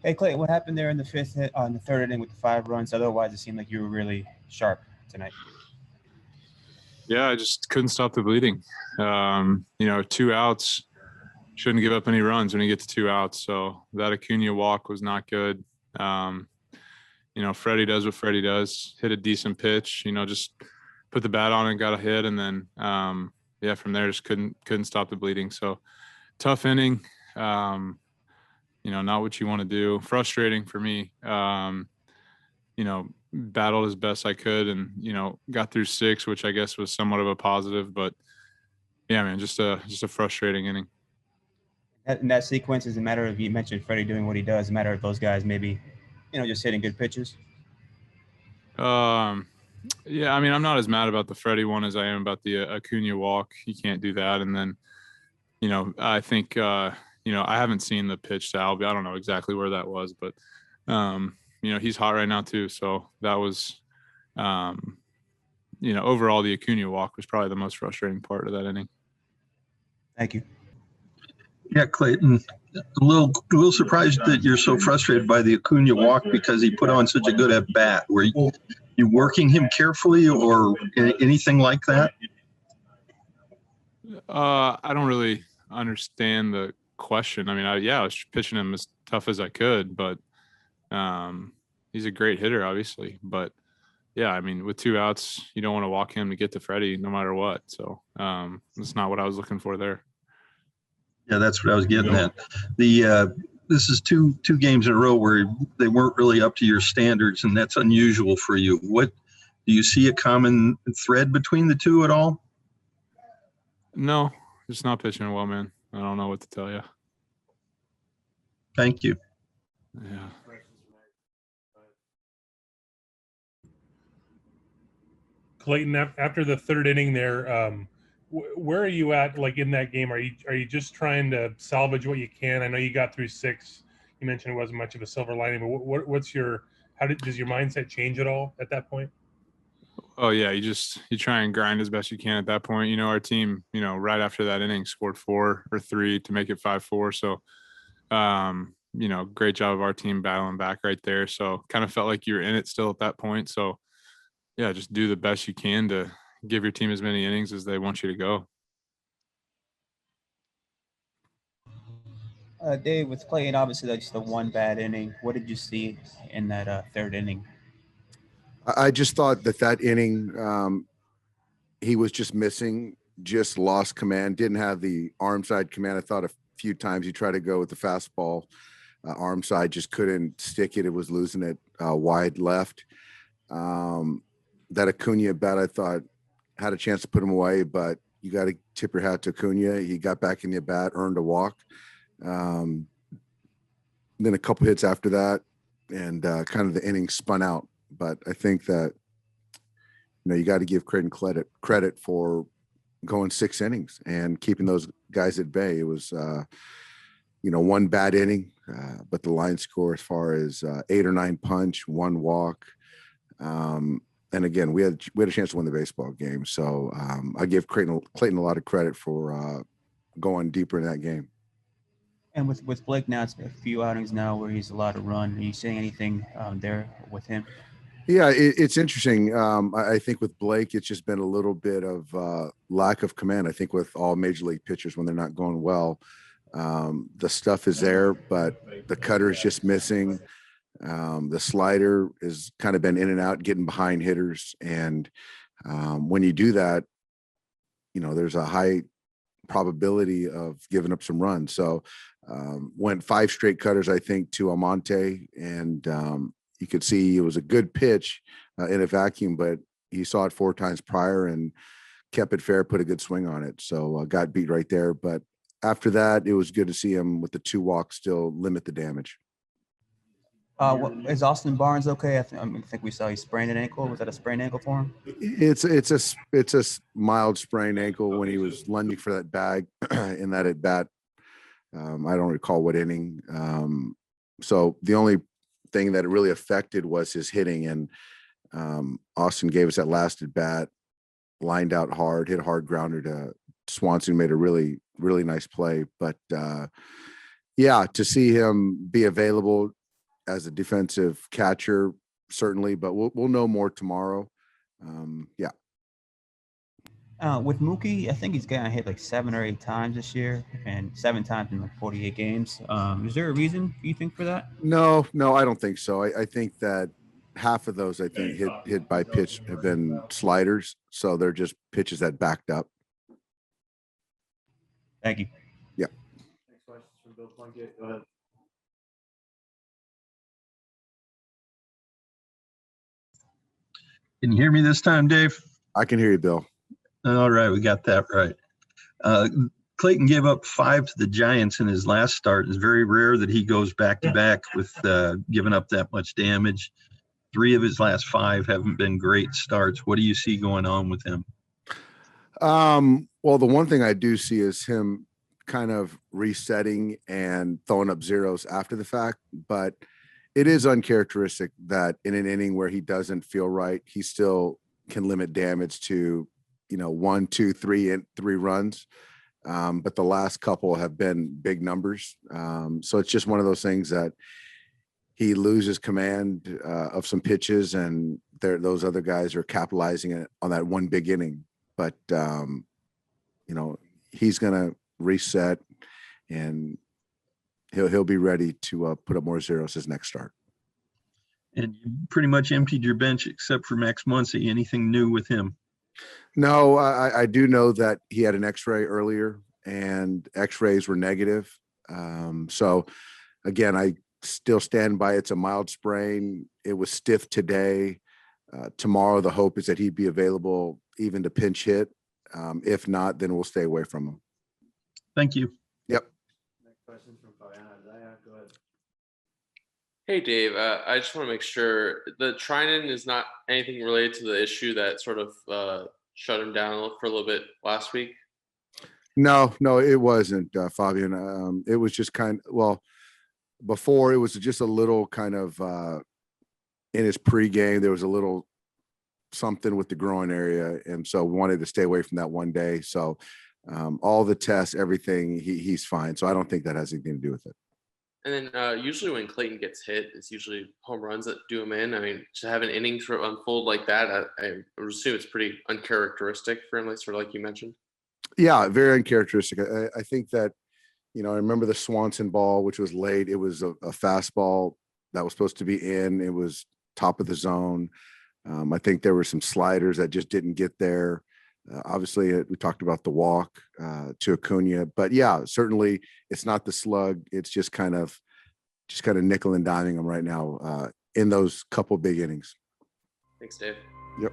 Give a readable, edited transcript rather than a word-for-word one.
Hey, Clayton, what happened there in the fifth hit on the third inning with the 5 runs? Otherwise, it seemed like you were really sharp tonight. Yeah, I just couldn't stop the bleeding. 2 outs, shouldn't give up any runs when you get to 2 outs. So that Acuna walk was not good. Freddie does what Freddie does, hit a decent pitch, just put the bat on and got a hit. And then, from there, just couldn't stop the bleeding. So tough inning, not what you want to do. Frustrating for me. Battled as best I could and, got through 6, which I guess was somewhat of a positive, but yeah, man, just a frustrating inning. In that sequence, is a matter of, you mentioned Freddie doing what he does, a matter of those guys maybe, just hitting good pitches. Yeah, I mean, I'm not as mad about the Freddie one as I am about the Acuna walk. He can't do that. And then, I think, I haven't seen the pitch to Albie. I don't know exactly where that was, but, he's hot right now too. So that was, overall the Acuna walk was probably the most frustrating part of that inning. Thank you. Yeah, Clayton, a little surprised that you're so frustrated by the Acuna walk because he put on such a good at bat. Were you working him carefully or anything like that? I don't really understand the question. I mean, I was pitching him as tough as I could, but he's a great hitter, obviously. But yeah, I mean, with 2 outs, you don't want to walk him to get to Freddie no matter what. So that's not what I was looking for there. Yeah, that's what I was getting at. This is two games in a row where they weren't really up to your standards, and that's unusual for you. What do you see a common thread between the two at all? No, just not pitching well, man. I don't know what to tell you. Thank you. Yeah. Clayton, after the third inning there, where are you at, like, in that game? Are you just trying to salvage what you can? I know you got through 6. You mentioned it wasn't much of a silver lining, but does your mindset change at all at that point? Oh yeah, you try and grind as best you can at that point. Our team, right after that inning scored 4 or 3 to make it 5-4. So, great job of our team battling back right there. So kind of felt like you were in it still at that point. So yeah, just do the best you can to give your team as many innings as they want you to go. Dave, with Clayton, obviously that's just the one bad inning. What did you see in that third inning? I just thought that inning, he was just missing, just lost command, didn't have the arm side command. I thought a few times he tried to go with the fastball, arm side, just couldn't stick it. It was losing it wide left. That Acuna bat, I thought, had a chance to put him away, but you got to tip your hat to Acuna. He got back in the bat, earned a walk. Then a couple hits after that, and kind of the inning spun out. But I think that, you got to give credit for going 6 innings and keeping those guys at bay. It was, one bad inning, but the line score as far as 8 or 9 punch, 1 walk. And again, we had a chance to win the baseball game. So I give Clayton a lot of credit for going deeper in that game. And with Blake now, it's a few outings now where he's allowed to run. Are you seeing anything there with him? Yeah, it's interesting. I think with Blake, it's just been a little bit of lack of command. I think with all major league pitchers, when they're not going well, the stuff is there, but the cutter is just missing. The slider has kind of been in and out, getting behind hitters. And when you do that, there's a high probability of giving up some runs. So went 5 straight cutters, I think, to Almonte, and you could see it was a good pitch in a vacuum, but he saw it 4 times prior and kept it fair, put a good swing on it. So got beat right there. But after that, it was good to see him with the 2 walks still limit the damage. Is Austin Barnes okay? I think we saw he sprained an ankle. Was that a sprained ankle for him? It's a mild sprained ankle when he was lunging for that bag in that at bat. I don't recall what inning. So the only thing that it really affected was his hitting, and Austin gave us that last at bat, lined out hard, hit a hard grounder to Swanson, made a really, really nice play. But yeah, to see him be available, as a defensive catcher, certainly, but we'll know more tomorrow. Yeah. With Mookie, I think he's gotten hit like 7 or 8 times this year, and 7 times in like 48 games. Is there a reason you think for that? No, I don't think so. I think that half of those, I think, hit by pitch have been sliders. So they're just pitches that backed up. Thank you. Yeah. Next question from Bill Plunkett. Go ahead. Can you hear me this time, Dave? I can hear you, Bill. All right, we got that right. Clayton gave up 5 to the Giants in his last start. It's very rare that he goes back-to-back with giving up that much damage. 3 of his last 5 haven't been great starts. What do you see going on with him? Well, the one thing I do see is him kind of resetting and throwing up zeros after the fact, but it is uncharacteristic that in an inning where he doesn't feel right, he still can limit damage to, 1, 2, 3 runs. But the last couple have been big numbers. So it's just one of those things that he loses command of some pitches, and those other guys are capitalizing on that one big inning. But, he's going to reset, and he'll be ready to put up more zeros his next start. And you pretty much emptied your bench except for Max Muncy. Anything new with him? No, I do know that he had an X-ray earlier, and X-rays were negative. So again, I still stand by it's a mild sprain. It was stiff today. Tomorrow, the hope is that he'd be available even to pinch hit. If not, then we'll stay away from him. Thank you. Yep. Next question from Fabiana. Go ahead. Hey, Dave. I just want to make sure the Trinan is not anything related to the issue that sort of shut him down for a little bit last week. No, it wasn't, Fabian. It was just before it was just a little kind of in his pregame, there was a little something with the groin area, and so we wanted to stay away from that one day. So all the tests, everything, he's fine. So I don't think that has anything to do with it. And then usually when Clayton gets hit, it's usually home runs that do him in. I mean, to have an inning sort of unfold like that, I would assume it's pretty uncharacteristic for him, sort of like you mentioned. Yeah, very uncharacteristic. I think that, I remember the Swanson ball, which was late. It was a fastball that was supposed to be in. It was top of the zone. I think there were some sliders that just didn't get there. Obviously, we talked about the walk to Acuna, but yeah, certainly it's not the slug. It's just kind of nickel and diming him right now in those couple big innings. Thanks, Dave. Yep.